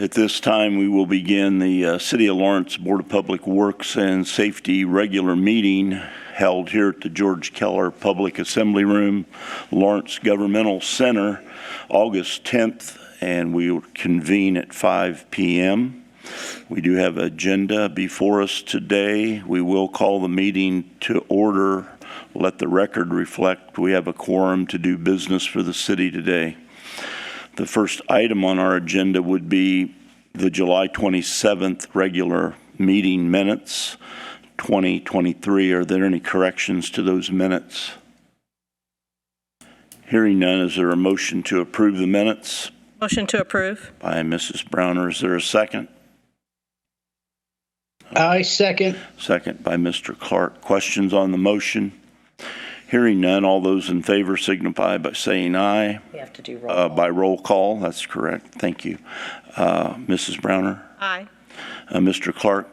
At this time, we will begin the City of Lawrence Board of Public Works and Safety regular meeting held here at the George Keller Public Assembly Room, Lawrence Governmental Center, August 10th, and we will convene at 5 p.m. We do have an agenda before us today. We will call the meeting to order. Let the record reflect we have a quorum to do business for the city today. The first item on our agenda would be the July 27th regular meeting minutes, 2023. Are there any corrections to those minutes? Hearing none, is there a motion to approve the minutes? Motion to approve. By Mrs. Browner. Is there a second? I second. Second by Mr. Clark. Questions on the motion? Hearing none, all those in favor signify by saying aye. We have to do roll call. By roll call, that's correct. Thank you. Mrs. Browner? Aye. Mr. Clark?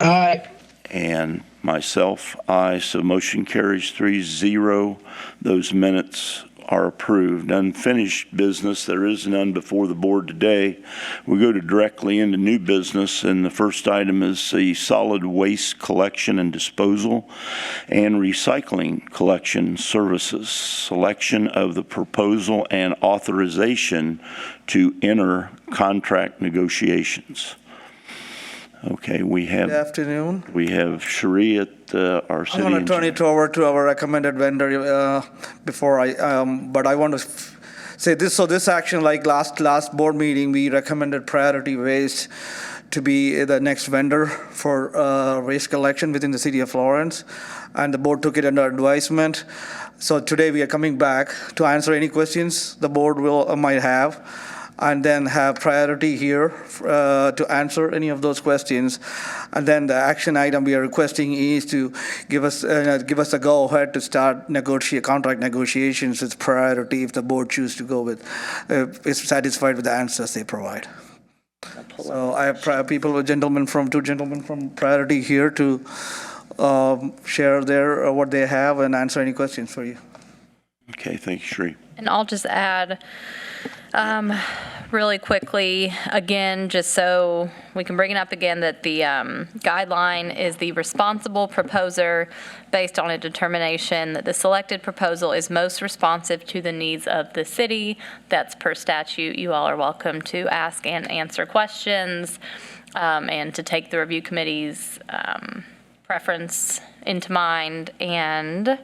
Aye. And myself, aye. So motion carries 3-0. Those minutes are approved. Unfinished business, there is none before the board today. We go directly into new business, and the first item is the solid waste collection and disposal and recycling collection services, selection of the proposal and authorization to enter contract negotiations. Okay, we have. Good afternoon. We have Cherie at our city. I'm going to turn it over to our recommended vendor but I want to say this. So this action, like last board meeting, we recommended Priority Waste to be the next vendor for waste collection within the city of Lawrence, and the board took it under advisement. So today we are coming back to answer any questions the board might have, and then have Priority here to answer any of those questions. And then the action item we are requesting is to give us a go-ahead to start contract negotiations with Priority if the board chooses to go with, is satisfied with the answers they provide. So I have two gentlemen from Priority here to share what they have and answer any questions for you. Okay, thank you, Cherie. And I'll just add really quickly, again, just so we can bring it up again, that the guideline is the responsible proposer based on a determination that the selected proposal is most responsive to the needs of the city. That's per statute. You all are welcome to ask and answer questions and to take the review committee's preference into mind. And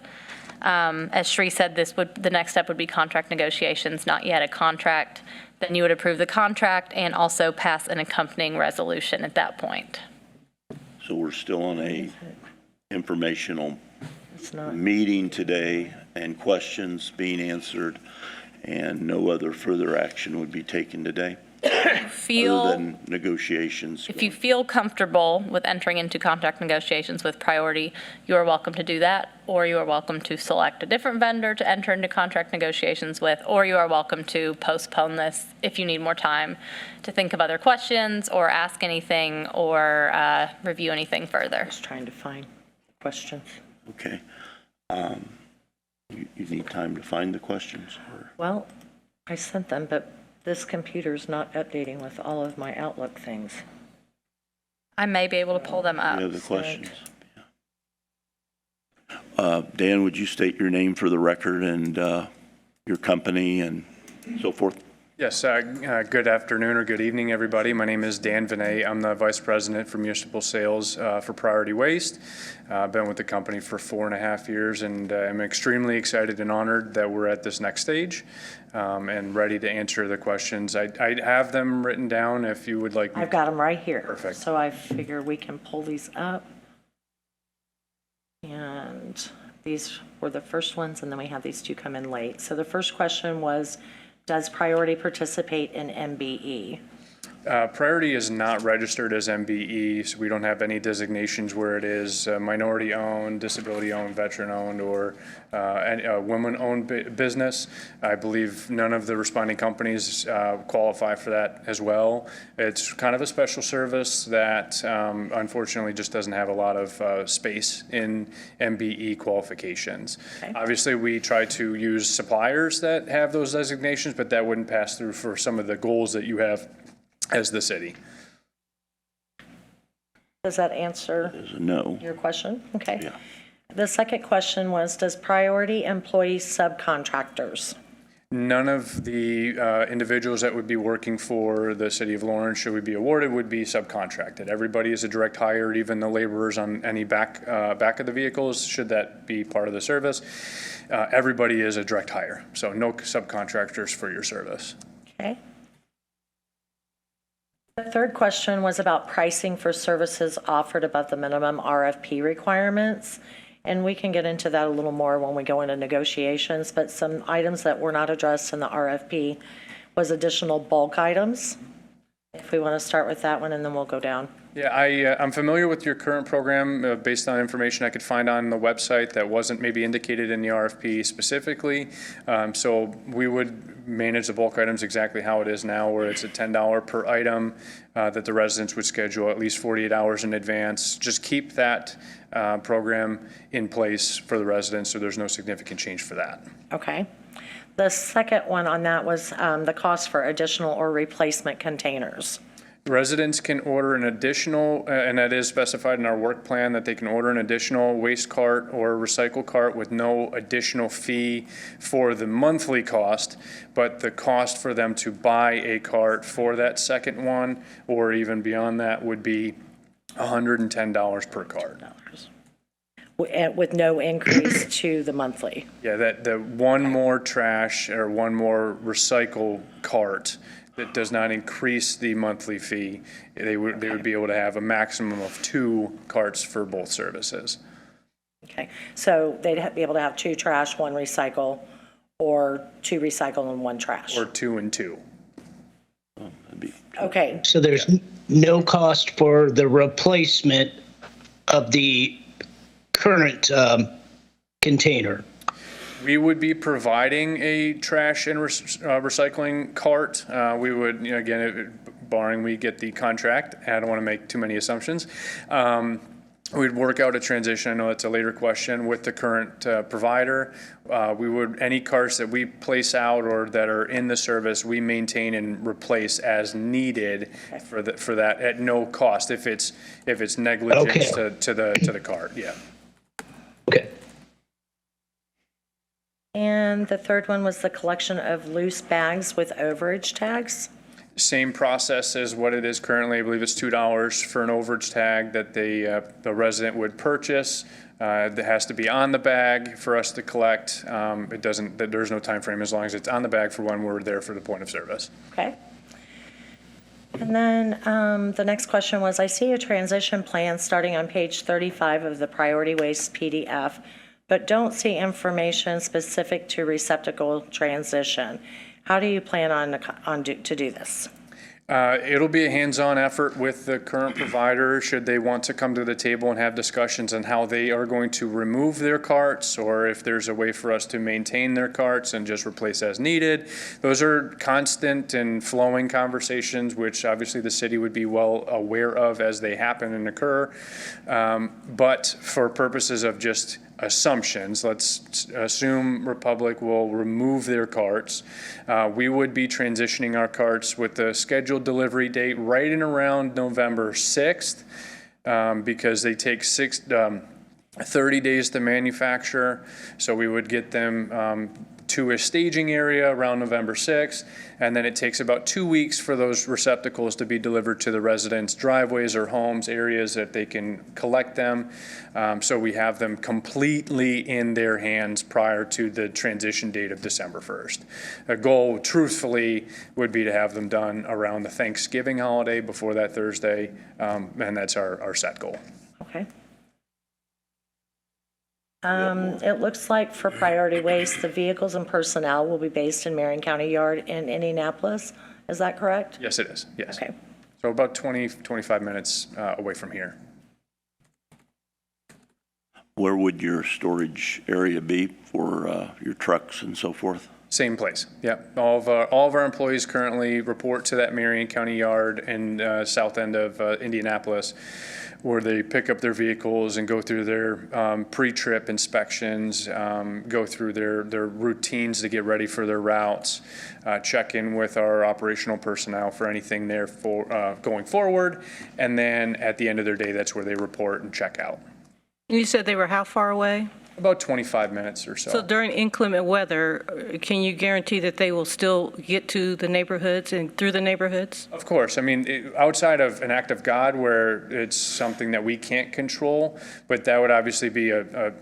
as Sri said, the next step would be contract negotiations, not yet a contract. Then you would approve the contract and also pass an accompanying resolution at that point. So we're still on a informational meeting today and questions being answered, and no other further action would be taken today? Other than negotiations. If you feel comfortable with entering into contract negotiations with Priority, you are welcome to do that, or you are welcome to select a different vendor to enter into contract negotiations with, or you are welcome to postpone this if you need more time to think of other questions or ask anything or review anything further. Just trying to find questions. Okay. You need time to find the questions? Or? Well, I sent them, but this computer's not updating with all of my Outlook things. I may be able to pull them up. You have the questions? Yeah. Dan, would you state your name for the record and your company and so forth? Yes, good afternoon or good evening, everybody. My name is Dan Vinay. I'm the Vice President for Municipal Sales for Priority Waste. I've been with the company for 4.5 years, and I'm extremely excited and honored that we're at this next stage and ready to answer the questions. I have them written down if you would like me. I've got them right here. Perfect. So I figure we can pull these up. And these were the first ones, and then we had these two come in late. So the first question was, does Priority participate in MBE? Priority is not registered as MBE, so we don't have any designations where it is minority-owned, disability-owned, veteran-owned, or a women-owned business. I believe none of the responding companies qualify for that as well. It's kind of a special service that unfortunately just doesn't have a lot of space in MBE qualifications. Okay. Obviously, we try to use suppliers that have those designations, but that wouldn't pass through for some of the goals that you have as the city. Does that answer Is a no. your question? Okay. Yeah. The second question was, does priority employ subcontractors? None of the individuals that would be working for the city of Lawrence, should we be awarded, would be subcontracted. Everybody is a direct hire, even the laborers on any back of the vehicles, should that be part of the service. Everybody is a direct hire, so no subcontractors for your service. Okay. The third question was about pricing for services offered above the minimum RFP requirements. And we can get into that a little more when we go into negotiations, but some items that were not addressed in the RFP was additional bulk items. If we want to start with that one, and then we'll go down. Yeah, I'm familiar with your current program based on information I could find on the website that wasn't maybe indicated in the RFP specifically. So we would manage the bulk items exactly how it is now, where it's a $10 per item that the residents would schedule at least 48 hours in advance. Just keep that program in place for the residents, so there's no significant change for that. Okay. The second one on that was the cost for additional or replacement containers. Residents can order an additional, and that is specified in our work plan, that they can order an additional waste cart or recycle cart with no additional fee for the monthly cost, but the cost for them to buy a cart for that second one, or even beyond that, would be $110 per cart. With no increase to the monthly. Yeah, that the one more trash or one more recycle cart that does not increase the monthly fee, they would be able to have a maximum of 2 carts for both services. Okay, so they'd be able to have 2 trash, 1 recycle, or 2 recycle and 1 trash. Or 2 and 2. Okay, So there's no cost for the replacement of the current container. We would be providing a trash and recycling cart. We would, again, barring we get the contract, I don't want to make too many assumptions. We'd work out a transition, I know that's a later question, with the current provider. Any carts that we place out or that are in the service, we maintain and replace as needed for that at no cost, if it's negligence to the cart, yeah. Okay. and the third one was the collection of loose bags with overage tags. Same process as what it is currently. I believe it's $2 for an overage tag that the resident would purchase. That has to be on the bag for us to collect. There's no time frame as long as it's on the bag for when we're there for the point of service. Okay. And then the next question was, I see a transition plan starting on page 35 of the Priority Waste PDF, but don't see information specific to receptacle transition. How do you plan to do this? It'll be a hands-on effort with the current provider, should they want to come to the table and have discussions on how they are going to remove their carts, or if there's a way for us to maintain their carts and just replace as needed. Those are constant and flowing conversations, which obviously the city would be well aware of as they happen and occur. But for purposes of just assumptions, let's assume Republic will remove their carts. We would be transitioning our carts with the scheduled delivery date right in around November 6th, because they take 30 days to manufacture. So we would get them to a staging area around November 6th, and then it takes about 2 weeks for those receptacles to be delivered to the residents' driveways or homes, areas that they can collect them. So we have them completely in their hands prior to the transition date of December 1st. The goal, truthfully, would be to have them done around the Thanksgiving holiday before that Thursday, and that's our set goal. Okay. It looks like for Priority Waste, the vehicles and personnel will be based in Marion County Yard in Indianapolis. Is that correct? Yes, it is, yes. Okay. So about 25 minutes away from here. Where would your storage area be for your trucks and so forth? Same place, yep. All of our employees currently report to that Marion County Yard in south end of Indianapolis, where they pick up their vehicles and go through their pre-trip inspections, go through their routines to get ready for their routes, check in with our operational personnel for anything there for going forward, and then at the end of their day, that's where they report and check out. You said they were how far away? About 25 minutes or So during inclement weather, can you guarantee that they will still get to the neighborhoods and through the neighborhoods? Of course. I mean, outside of an act of God where it's something that we can't control, but that would obviously be a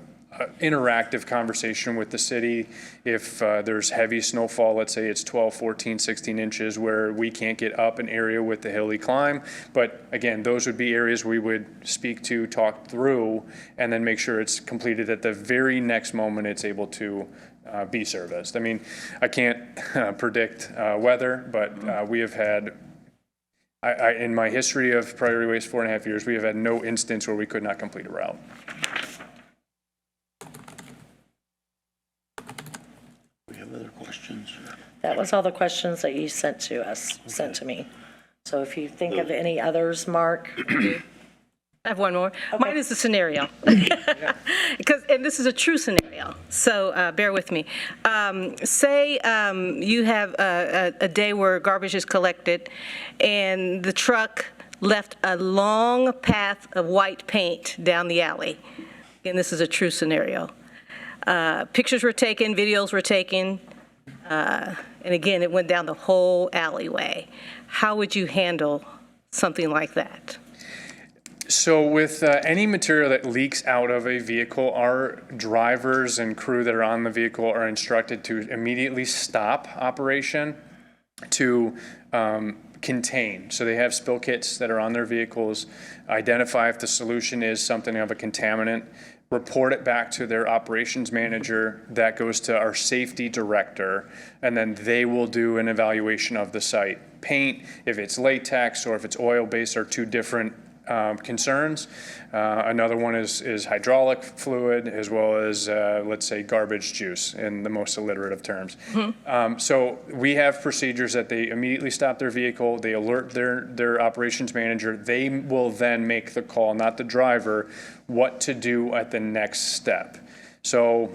interactive conversation with the city. If there's heavy snowfall, let's say it's 12, 14, 16 inches where we can't get up an area with the hilly climb. But again, those would be areas we would speak to, talk through, and then make sure it's completed at the very next moment it's able to be serviced. I mean, I can't predict weather, but we have had, in my history of Priority Waste 4.5 years, we have had no instance where we could not complete a route. We have other questions? That was all the questions that you sent to me. So if you think of any others, Mark. I have one more. Mine is a scenario. And this is a true scenario, so bear with me. Say you have a day where garbage is collected and the truck left a long path of white paint down the alley. And this is a true scenario. Pictures were taken, videos were taken, and again, it went down the whole alleyway. How would you handle something like that? So with any material that leaks out of a vehicle, our drivers and crew that are on the vehicle are instructed to immediately stop operation to contain. So they have spill kits that are on their vehicles, identify if the solution is something of a contaminant, report it back to their operations manager, that goes to our safety director, and then they will do an evaluation of the site. Paint, if it's latex or if it's oil-based, are two different concerns. Another one is hydraulic fluid, as well as, let's say, garbage juice in the most alliterative terms. So we have procedures that they immediately stop their vehicle, they alert their operations manager, they will then make the call, not the driver, what to do at the next step. So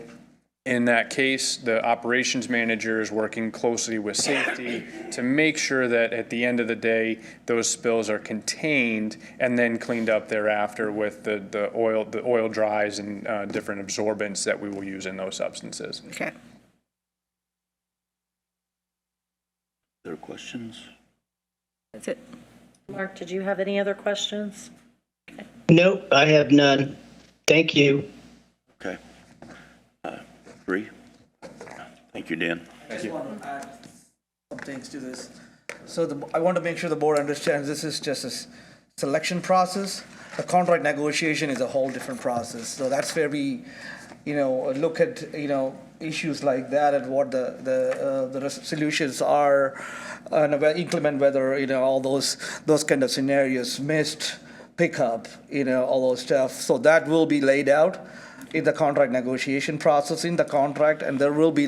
in that case, the operations manager is working closely with safety to make sure that at the end of the day, those spills are contained and then cleaned up thereafter with the oil dries and different absorbents that we will use in those substances. Okay. Other questions? That's it. Mark, did you have any other questions? Nope, I have none. Thank you. Okay. Bree? Thank you, Dan. I just want to add some things to this. So I want to make sure the board understands this is just a selection process. The contract negotiation is a whole different process. So that's where we, look at, issues like that and what the solutions are, and inclement weather, all those kind of scenarios, missed pickup, all those stuff. So that will be laid out in the contract negotiation process in the contract, and there will be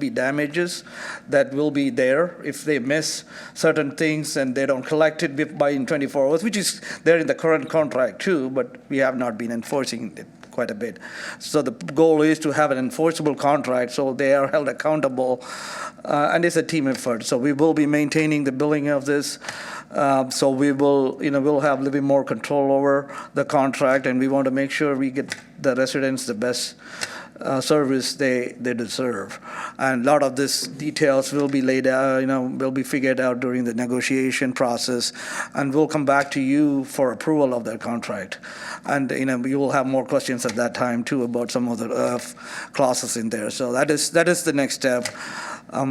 damages that will be there if they miss certain things and they don't collect it by in 24 hours, which is there in the current contract too, but we have not been enforcing it quite a bit. So the goal is to have an enforceable contract so they are held accountable, and it's a team effort. So we will be maintaining the billing of this. So we will, we'll have a little bit more control over the contract, and we want to make sure we get the residents the best service they deserve. And a lot of this details will be laid out, will be figured out during the negotiation process, and we'll come back to you for approval of that contract. And, we will have more questions at that time too about some of the clauses in there. So that is the next step.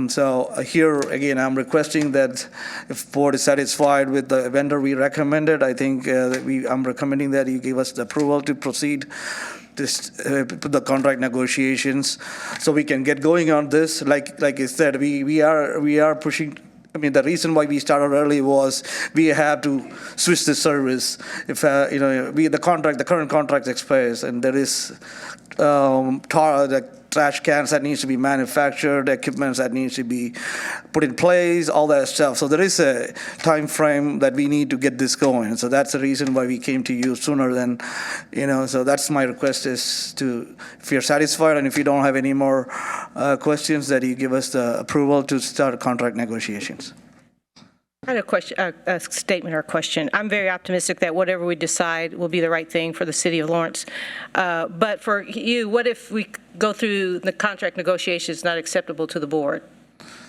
So here, again, I'm requesting that if board is satisfied with the vendor we recommended, I think I'm recommending that you give us the approval to proceed the contract negotiations so we can get going on this. Like I said, we are pushing. I mean, the reason why we started early was we had to switch the service. If the current contract expires and there is the trash cans that needs to be manufactured, equipment that needs to be put in place, all that stuff. So there is a time frame that we need to get this going. So that's the reason why we came to you sooner than, so that's my request is to, if you're satisfied and if you don't have any more questions, that you give us the approval to start contract negotiations. I had a question, a statement or a question. I'm very optimistic that whatever we decide will be the right thing for the city of Lawrence. But for you, what if we go through the contract negotiations not acceptable to the board?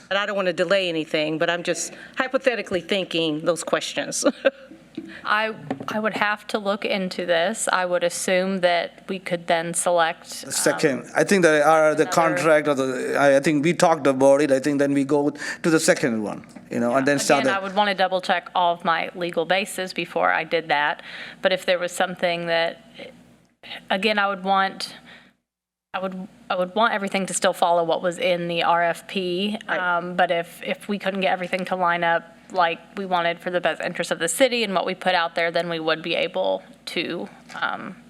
And I don't want to delay anything, but I'm just hypothetically thinking those questions. I would have to look into this. I would assume that we could then select. Second, I think the contract, I think we talked about it. I think then we go to the second one, and then start. Again, I would want to double check all of my legal bases before I did that. But if there was something that, again, I would want everything to still follow what was in the RFP. Right. But if we couldn't get everything to line up like we wanted for the best interest of the city and what we put out there, then we would be able to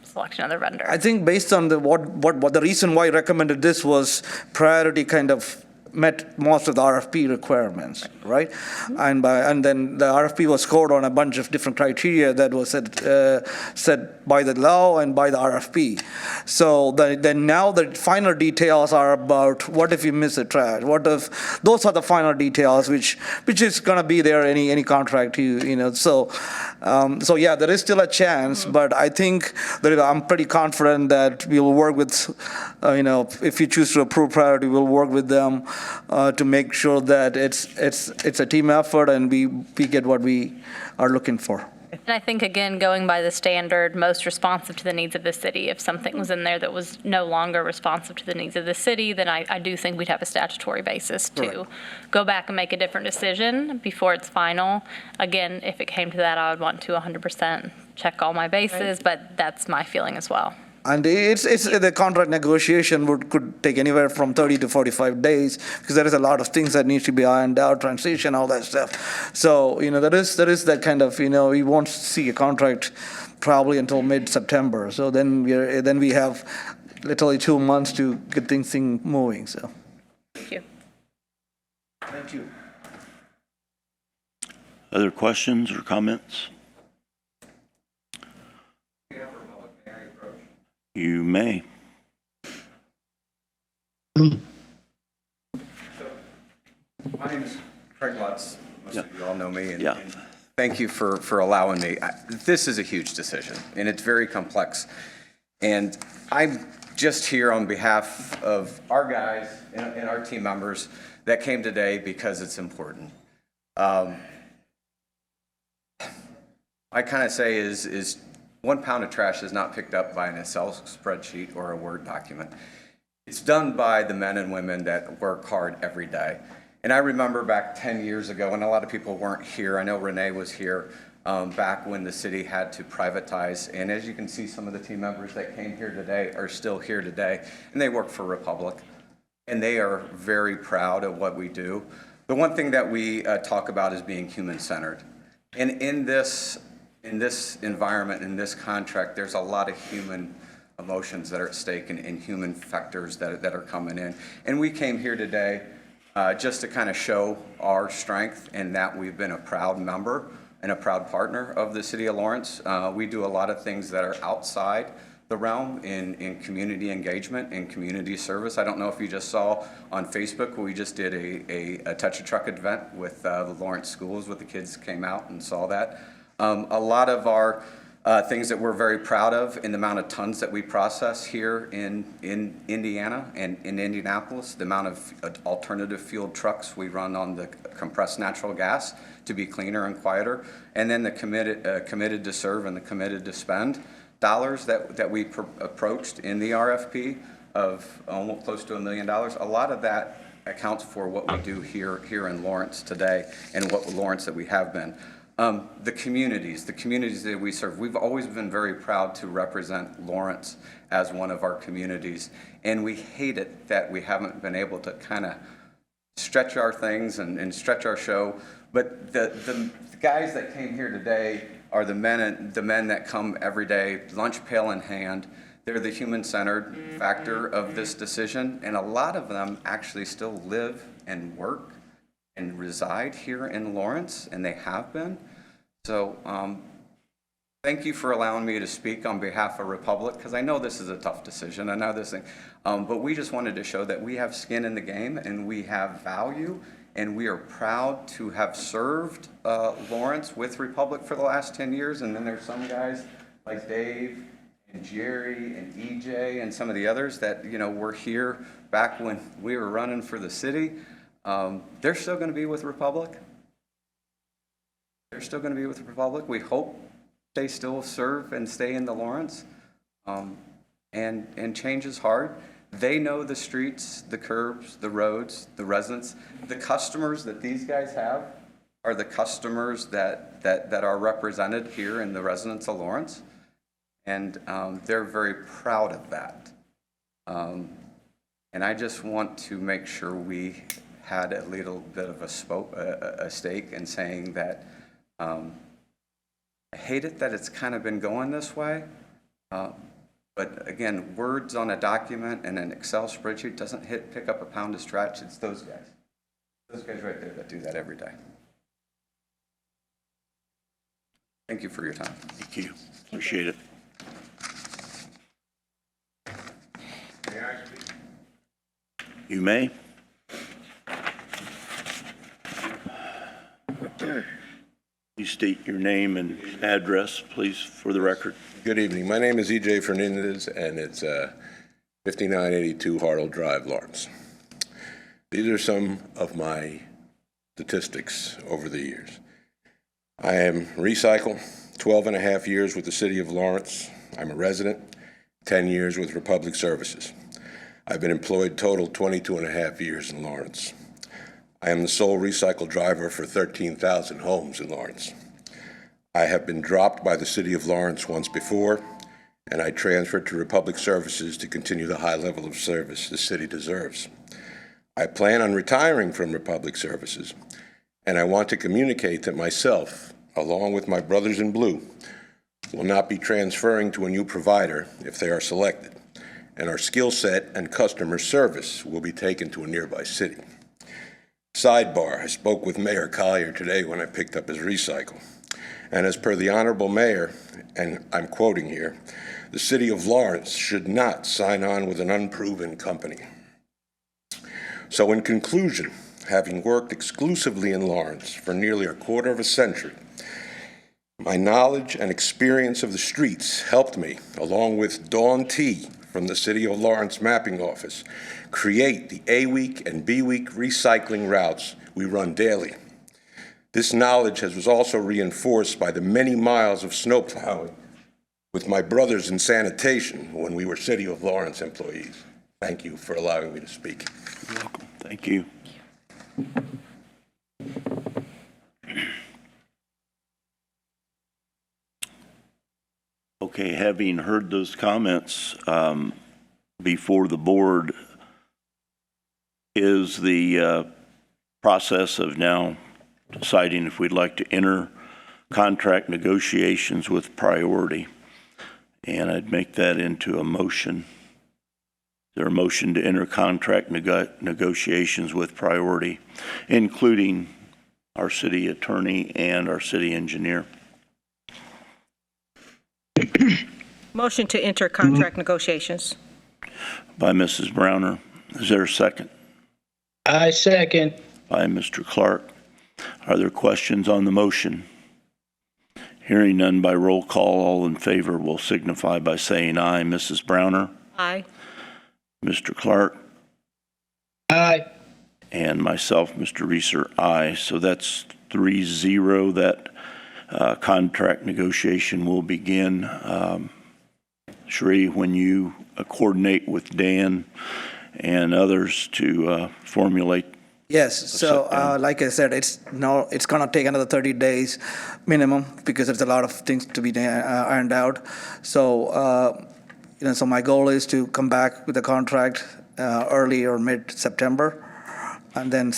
select another vendor. I think based on what the reason why I recommended this was priority kind of met most of the RFP requirements, right? And then the RFP was scored on a bunch of different criteria that was set by the law and by the RFP. So then now the final details are about what if you miss a trash? What if those are the final details, which is going to be there any contract So yeah, there is still a chance, but I think that I'm pretty confident that we will work with, if you choose to approve priority, we'll work with them to make sure that it's a team effort and we get what we are looking for. And I think, again, going by the standard, most responsive to the needs of the city, if something was in there that was no longer responsive to the needs of the city, then I do think we'd have a statutory basis to go back and make a different decision before it's final. Again, if it came to that, I would want to 100% check all my bases, but that's my feeling as well. And it's the contract negotiation could take anywhere from 30 to 45 days because there is a lot of things that need to be ironed out, transition, all that stuff. So there is that kind of we won't see a contract probably until mid-September. So then we have literally 2 months to get things moving. So. Thank you. Thank you. Other questions or comments? You may. My name is Craig Lutz. Most of you all know me. And thank you for allowing me. This is a huge decision, and it's very complex. And I'm just here on behalf of our guys and our team members that came today because it's important. I kind of say is 1 pound of trash is not picked up by an Excel spreadsheet or a Word document. It's done by the men and women that work hard every day. And I remember back 10 years ago, and a lot of people weren't here. I know Renee was here back when the city had to privatize. And as you can see, some of the team members that came here today are still here today, and they work for Republic. And they are very proud of what we do. The one thing that we talk about is being human-centered. And in this environment, in this contract, there's a lot of human emotions that are at stake and human factors that are coming in. And we came here today just to kind of show our strength and that we've been a proud member and a proud partner of the City of Lawrence. We do a lot of things that are outside the realm in community engagement and community service. I don't know if you just saw on Facebook, we just did a Touch a Truck event with the Lawrence schools, with the kids came out and saw that. A lot of our things that we're very proud of in the amount of tons that we process here in Indiana and in Indianapolis, the amount of alternative fueled trucks we run on the compressed natural gas to be cleaner and quieter, and then the committed to serve and the committed to spend dollars that we approached in the RFP of almost close to $1 million. A lot of that accounts for what we do here in Lawrence today and what Lawrence that we have been. The communities that we serve, we've always been very proud to represent Lawrence as one of our communities, and we hate it that we haven't been able to kind of stretch our things and stretch our show. But the guys that came here today are the men that come every day, lunch pail in hand. They're the human-centered factor of this decision, and a lot of them actually still live and work and reside here in Lawrence, and they have been. So thank you for allowing me to speak on behalf of Republic, because I know this is a tough decision. I know this thing, but we just wanted to show that we have skin in the game and we have value, and we are proud to have served Lawrence with Republic for the last 10 years. And then there's some guys like Dave and Jerry and EJ and some of the others that, you know, were here back when we were running for the city. They're still going to be with Republic. They're still going to be with Republic. We hope they still serve and stay in the Lawrence. And change is hard. They know the streets, the curbs, the roads, the residents. The customers that these guys have are the customers that are represented here in the residents of Lawrence. And they're very proud of that. And I just want to make sure we had a little bit of a stake in saying that I hate it that it's kind of been going this way. But again, words on a document and an Excel spreadsheet doesn't pick up a pound of trash. It's those guys. Those guys right there that do that every day. Thank you for your time. Thank you. Appreciate it. You may. You state your name and address, please, for the record. Good evening. My name is EJ Fernandez, and it's 5982 Hartle Drive, Lawrence. These are some of my statistics over the years. I am recycle, 12 and a half years with the city of Lawrence. I'm a resident, 10 years with Republic Services. I've been employed total 22 and a half years in Lawrence. I am the sole recycle driver for 13,000 homes in Lawrence. I have been dropped by the city of Lawrence once before, and I transferred to Republic Services to continue the high level of service the city deserves. I plan on retiring from Republic Services, and I want to communicate that myself, along with my brothers in blue, will not be transferring to a new provider if they are selected, and our skill set and customer service will be taken to a nearby city. Sidebar, I spoke with Mayor Collier today when I picked up his recycle. And as per the Honorable Mayor, and I'm quoting here, the city of Lawrence should not sign on with an unproven company. So in conclusion, having worked exclusively in Lawrence for nearly a quarter of a century, my knowledge and experience of the streets helped me, along with Dawn T. from the City of Lawrence Mapping Office, create the A-Week and B-Week recycling routes we run daily. This knowledge was also reinforced by the many miles of snow plowing with my brothers in sanitation when we were City of Lawrence employees. Thank you for allowing me to speak. You're welcome. Thank you. Okay, having heard those comments before the board, is the process of now deciding if we'd like to enter contract negotiations with priority. And I'd make that into a motion. Is there a motion to enter contract negotiations with priority, including our city attorney and our city engineer? Motion to enter contract negotiations. By Mrs. Browner. Is there a second? I second. By Mr. Clark. Are there questions on the motion? Hearing none by roll call, all in favor will signify by saying aye. Mrs. Browner? Aye. Mr. Clark? Aye. And myself, Mr. Reeser, aye. So that's 3-0. That contract negotiation will begin. Sheree, when you coordinate with Dan and others to formulate. Yes, so like I said, it's going to take another 30 days minimum because there's a lot of things to be ironed out. So, so my goal is to come back with a contract early or mid-September, and then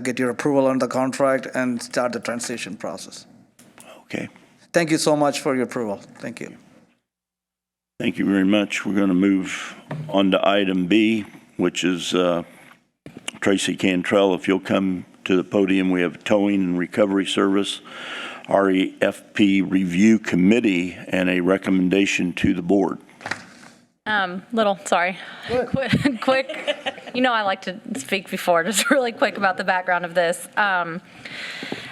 get your approval on the contract and start the transition process. Okay. Thank you so much for your approval. Thank you. Thank you very much. We're going to move on to item B, which is Tracy Cantrell. If you'll come to the podium, we have Towing and Recovery Service, REFP Review Committee, and a recommendation to the board. Sorry. Quick. You know, I like to speak before, just really quick about the background of this.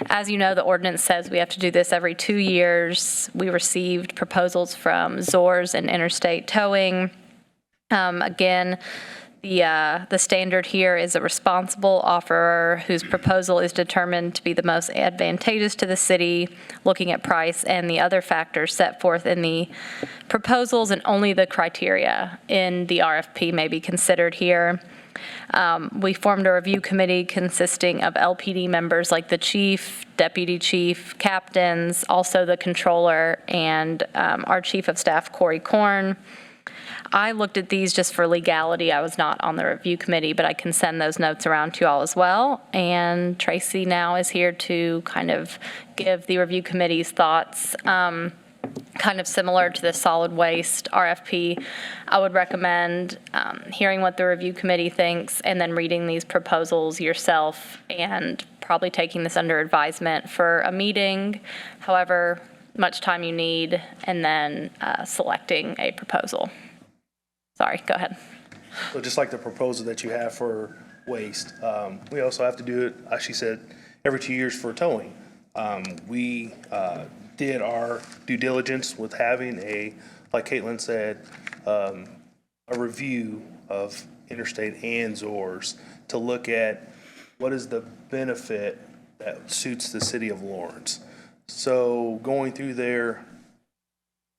As you know, the ordinance says we have to do this every 2 years. We received proposals from Zors and Interstate Towing. Again, the standard here is a responsible offerer whose proposal is determined to be the most advantageous to the city, looking at price and the other factors set forth in the proposals, and only the criteria in the RFP may be considered here. We formed a review committee consisting of LPD members like the chief, deputy chief, captains, also the controller, and our chief of staff, Corey Korn. I looked at these just for legality. I was not on the review committee, but I can send those notes around to you all as well. And Tracy now is here to kind of give the review committee's thoughts. Kind of similar to the solid waste RFP, I would recommend hearing what the review committee thinks and then reading these proposals yourself and probably taking this under advisement for a meeting, however much time you need, and then selecting a proposal. Sorry, go ahead. So just like the proposal that you have for waste, we also have to do it, as she said, every 2 years for towing. We did our due diligence with having like Caitlin said, a review of Interstate and Zors to look at what is the benefit that suits the city of Lawrence. So going through there,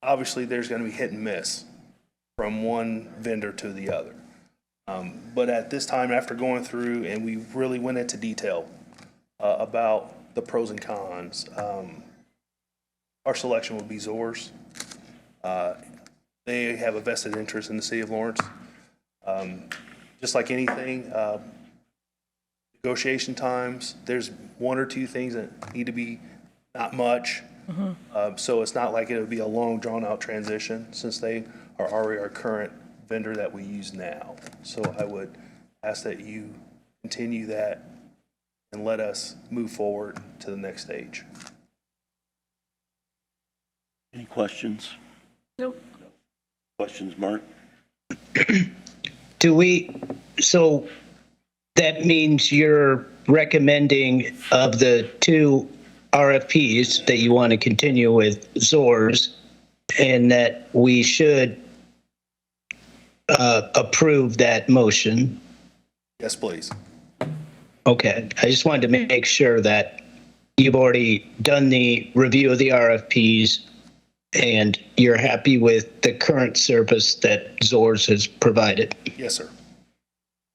obviously there's going to be hit and miss from one vendor to the other. But at this time, after going through and we really went into detail about the pros and cons, our selection would be Zors. They have a vested interest in the city of Lawrence. Just like anything, negotiation times, there's one or two things that need to be not much. So it's not like it would be a long drawn out transition since they are already our current vendor that we use now. So I would ask that you continue that and let us move forward to the next stage. Any questions? Nope. Questions, Mark? So that means you're recommending of the two RFPs that you want to continue with Zors, and that we should approve that motion. Yes, please. Okay, I just wanted to make sure that you've already done the review of the RFPs and you're happy with the current service that Zors has provided. Yes, sir.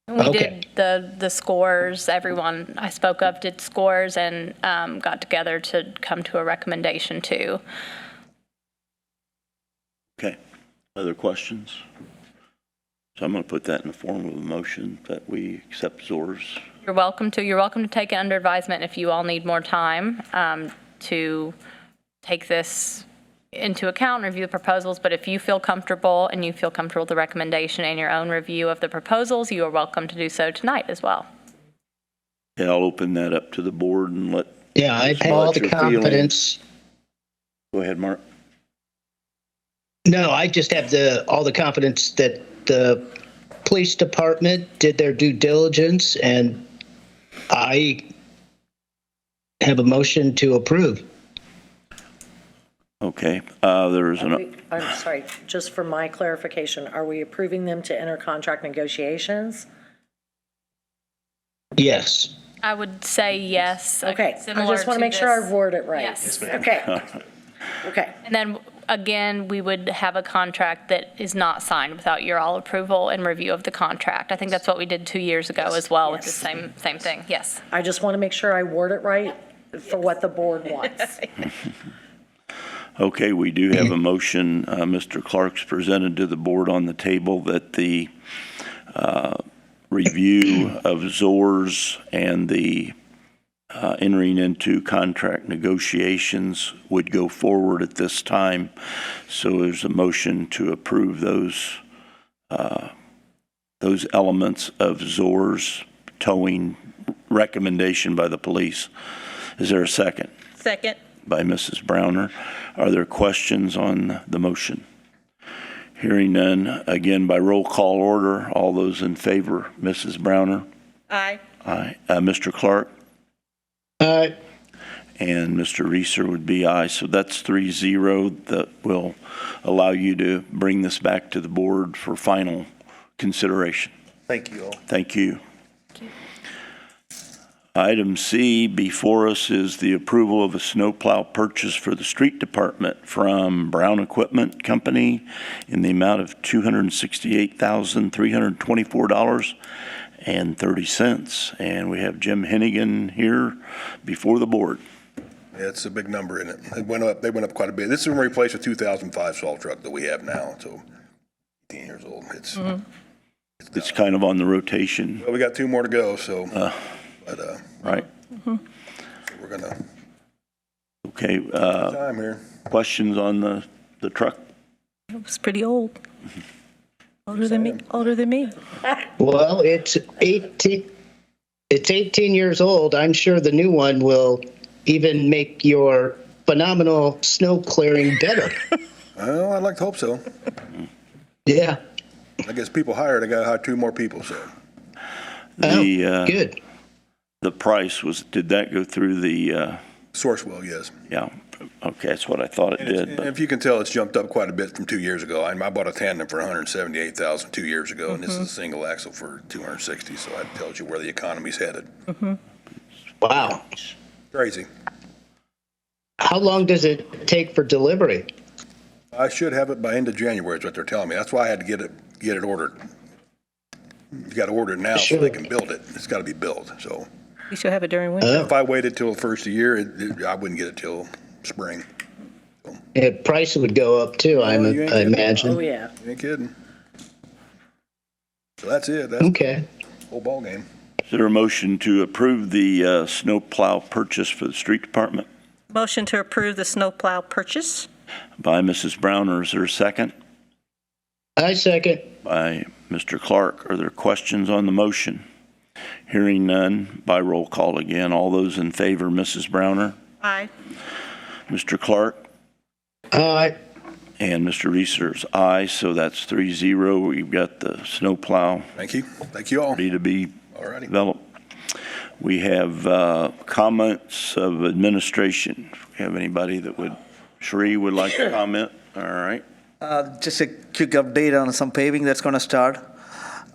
We Okay. did the scores. Everyone I spoke of did scores and got together to come to a recommendation too. Okay. Other questions? So I'm going to put that in the form of a motion that we accept Zors. You're welcome to. You're welcome to take it under advisement if you all need more time to take this into account, review the proposals. But if you feel comfortable and you feel comfortable with the recommendation and your own review of the proposals, you are welcome to do so tonight as well. Yeah, I'll open that up to the board and let. Yeah, I have all the confidence. Go ahead, Mark. No, I just have all the confidence that the police department did their due diligence, and I have a motion to approve. Okay, there's I'm sorry, just for my clarification, are we approving them to enter contract negotiations? Yes. I would say yes. Okay, I similar just want to make sure I word it right. Yes. Okay. Okay. And then, again, we would have a contract that is not signed without your all approval and review of the contract. I think that's what we did 2 years ago as well with the same thing. Yes. I just want to make sure I word it right for what the board wants. Okay, we do have a motion, Mr. Clark's presented to the board on the table that the review of Zors and the entering into contract negotiations would go forward at this time. So there's a motion to approve those elements of Zohr's towing recommendation by the police. Is there a second? Second. By Mrs. Browner. Are there questions on the motion? Hearing none, again by roll call order. All those in favor, Mrs. Browner? Aye. Aye. Mr. Clark? Aye. And Mr. Reeser would be aye. So that's 3-0. That will allow you to bring this back to the board for final consideration. Thank you all. Thank you. Item C before us is the approval of a snowplow purchase for the street department from Brown Equipment Company in the amount of $268,324.30. And we have Jim Hennigan here before the board. Yeah, it's a big number in it. They went up quite a bit. This is going to replace a 2005 salt truck that we have now, so 18 years old. It's kind of on the rotation, Well, we got 2 more to go, so, right? we're going to, Okay, time here. questions on the truck? It was pretty old. Older than me. Older than me. Well, it's 18 years old. I'm sure the new one will even make your phenomenal snow clearing better. Well, I'd like to hope so. Yeah. I guess people hired, I got to hire 2 more people, so. Good. The price did that go through the, Sourcewell, yes. yeah, okay, that's what I thought it did, And but, if you can tell, it's jumped up quite a bit from 2 years ago. I bought a tandem for $178,000 2 years ago, and this is a single axle for $260, so that tells you where the economy's headed. Wow. Crazy. How long does it take for delivery? I should have it by end of January is what they're telling me. That's why I had to get it ordered. You got to order it now so they can build it. It's got to be built, so. We should have it during winter. If I waited till the first of the year, I wouldn't get it till spring. The price would go up too, I you ain't kidding. imagine. yeah. You ain't kidding. So that's it. That's Okay. the whole ballgame. is there a motion to approve the snowplow purchase for the street department Motion to approve the snowplow purchase. by Mrs. Browner? Is there a second? I second. By Mr. Clark. Are there questions on the motion? Hearing none, by roll call again. All those in favor, Mrs. Browner? Aye. Mr. Clark? Aye. And Mr. Reeser's aye, so that's 3-0. We've got the snowplow Thank you. Thank you all. ready to be All righty. developed. We have comments of administration. We have anybody that Sheree would like to comment? All right. Just a quick update on some paving that's going to start.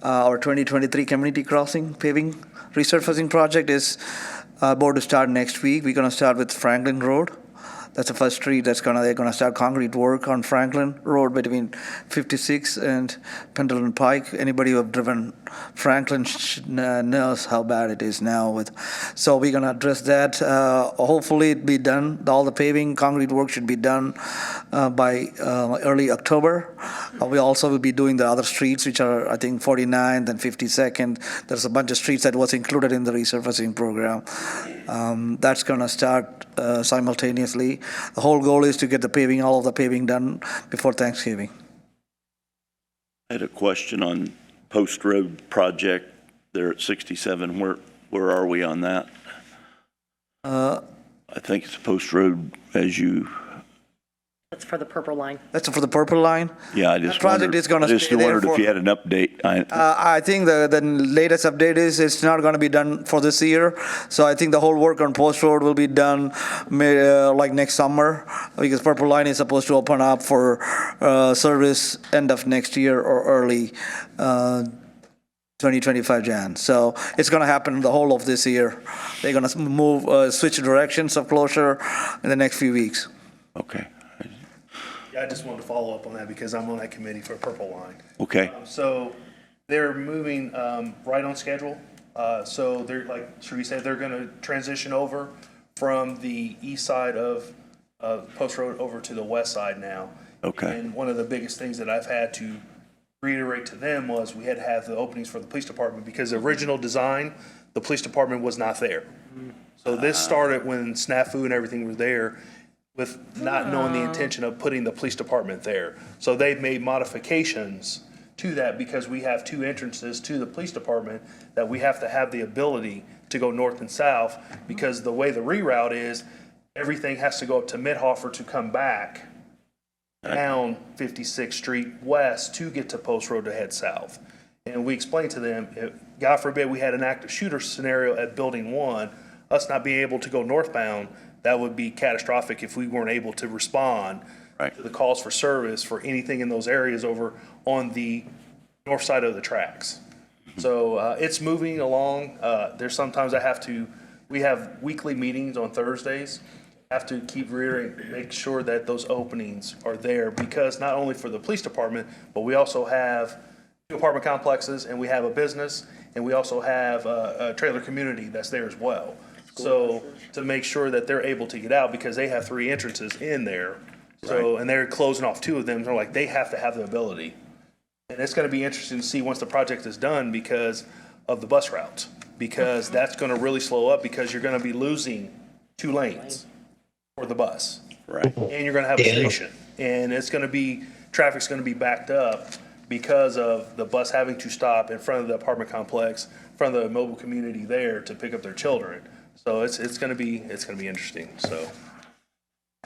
Our 2023 community crossing paving resurfacing project is about to start next week. We're going to start with Franklin Road. That's the first street they're going to start concrete work on Franklin Road between 56 and Pendleton Pike. Anybody who have driven Franklin knows how bad it is now. So we're going to address that. Hopefully it'll be done. All the paving, concrete work should be done by early October. We also will be doing the other streets, which are, I think, 49th and 52nd. There's a bunch of streets that was included in the resurfacing program. That's going to start simultaneously. The whole goal is to get all of the paving done before Thanksgiving. I had a question on Post Road project there at 67. Where are we on that? I think it's Post Road as you, That's for the purple line. That's for the purple line. yeah, I just That project wondered. is gonna Just stay there wondered if for- you had an update. I think the latest update is it's not going to be done for this year. So I think the whole work on Post Road will be done like next summer, because Purple Line is supposed to open up for service end of next year or early 2025 Jan. So it's going to happen the whole of this year. They're going to switch directions of closure in the next few weeks. Okay. Yeah, I just wanted to follow up on that because I'm on that committee for Purple Line. Okay. So they're moving right on schedule. So they're, like Sheree said, they're going to transition over from the east side of Post Road over to the west side now. Okay. And one of the biggest things that I've had to reiterate to them was we had to have the openings for the police department because the original design the police department was not there. So this started when snafu and everything was there, with not knowing the intention of putting the police department there. So they've made modifications to that because we have two entrances to the police department that we have to have the ability to go north and south, because the way the reroute is, everything has to go up to Midhofer to come back down 56th Street West to get to Post Road to head south. And we explained to them, if, God forbid, we had an active shooter scenario at Building 1, us not being able to go northbound, that would be catastrophic if we weren't able to respond Right. to the calls for service for anything in those areas over on the north side of the tracks. So it's moving along. There's sometimes we have weekly meetings on Thursdays. Have to keep reiterating, make sure that those openings are there, because not only for the police department, but we also have two apartment complexes, and we have a business, and we also have a trailer community that's there as well. So to make sure that they're able to get out, because they have 3 entrances in there. So, and they're closing off 2 of them. They're like, they have to have the ability. And it's going to be interesting to see once the project is done because of the bus routes, because that's going to really slow up, because you're going to be losing 2 lanes for the bus. Right. And you're going to have a Yeah. station. And it's going to be, traffic's going to be backed up because of the bus having to stop in front of the apartment complex, in front of the mobile community there to pick up their children. So it's going to be interesting. So.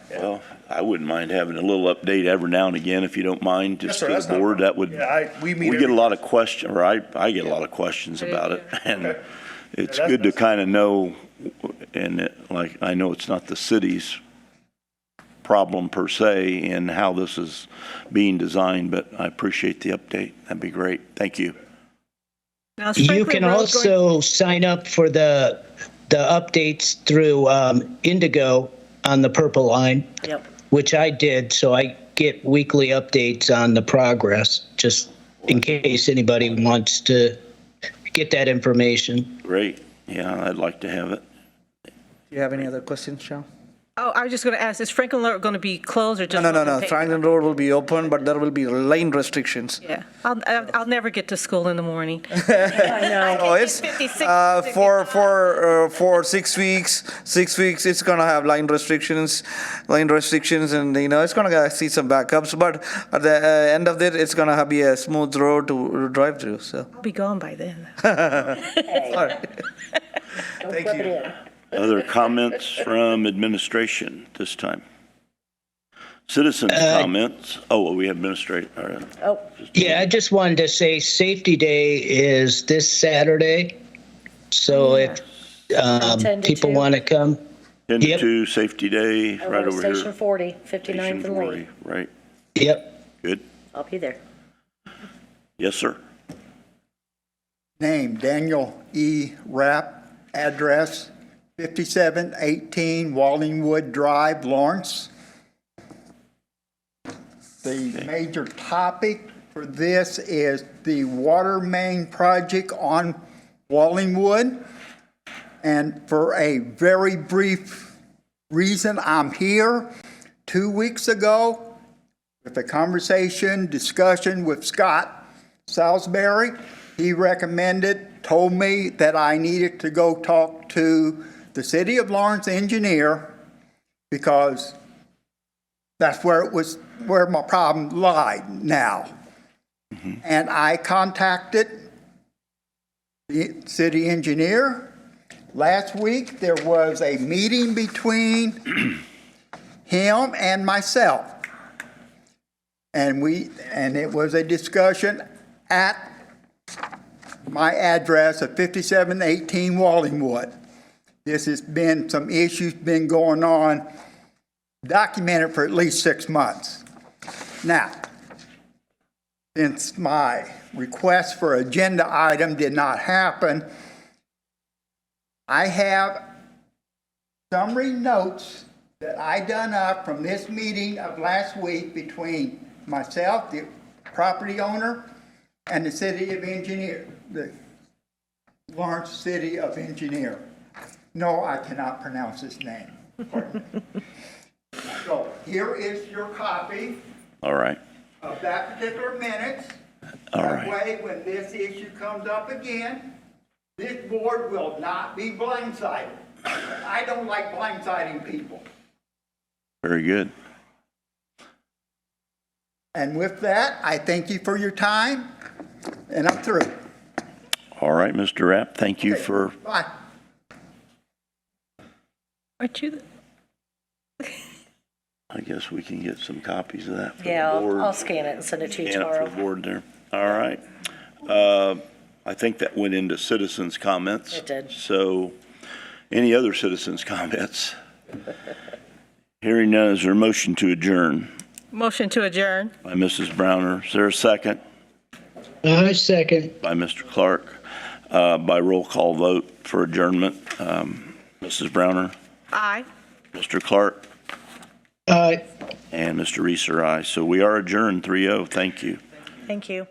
Well, I wouldn't mind having a little update every now and again, if you don't mind, just Yes, sir, to that's the not a board. That would, Yeah, we meet we get a every- lot of questions, or I get a lot of questions about it. And Okay. it's Yeah, good to that's- kind of know, and like, I know it's not the city's problem per se in how this is being designed, but I appreciate the update. That'd be great. Thank you. Now, is You Franklin can Road going- also sign up for the updates through Indigo on the Purple Line, Yep. which I did, so I get weekly updates on the progress, just in case anybody wants to get that information. Great. Yeah, I'd like to have it. Do you have any other questions, Sean? Oh, I was just going to ask, is Franklin Road going to be closed or just? No. Franklin Road will be open, but there will be lane restrictions. Yeah, I'll never get to school in the morning. I know. Oh, it's 56, for 6 weeks. 6 weeks, it's gonna have line restrictions, and it's gonna see some backups. But at the end of it, it's gonna be a smooth road to drive through. So, I'll be gone by then. sorry. Thank you. Other comments from administration this time? Citizens' comments? Oh, well, we have administrator. All right. Oh, Yeah, I just wanted to say Safety Day is this Saturday, so if 10 to people 2. want to come. 10 to Yep. 2, Safety Day, I right wrote over Station here. 40, Station 59th and 40, Lee. right. Yep. Good. I'll be there. Yes, sir. Name, Daniel E. Rapp, address 5718 Wallingwood Drive, Lawrence. The major topic for this is the water main project on Wallingwood. And for a very brief reason, I'm here. 2 weeks ago, with a discussion with Scott Salisbury, he told me that I needed to go talk to the City of Lawrence engineer, because that's where my problem lied now. And I contacted the city engineer. Last week, there was a meeting between him and myself. And it was a discussion at my address of 5718 Wallingwood. This has been some issues been going on, documented for at least 6 months. Now, since my request for agenda item did not happen, I have summary notes that I done up from this meeting of last week between myself, the property owner, and the city of engineer, the Lawrence City of Engineer. No, I cannot pronounce his name. Pardon me. So here is your copy All right. of that particular minutes. All That right. way, when this issue comes up again, This board will not be blindsided. I don't like blindsiding people. Very good. And with that, I thank you for your time, and I'm through. All right, Mr. Rapp, thank you for, Bye. Aren't you? I guess we can get some copies of that for the Yeah, board. I'll scan it and send it to you Scan it for tomorrow. the board there. All right. I think that went into citizens' comments. It did. So, any other citizens' comments? Hearing none, is there a motion to adjourn Motion to adjourn. by Mrs. Browner? Is there a second? Second. By Mr. Clark. By roll call vote for adjournment. Mrs. Browner, Aye. Mr. Clark, Aye. and Mr. Reeser, aye. So we are adjourned 3-0. Thank you. Thank you.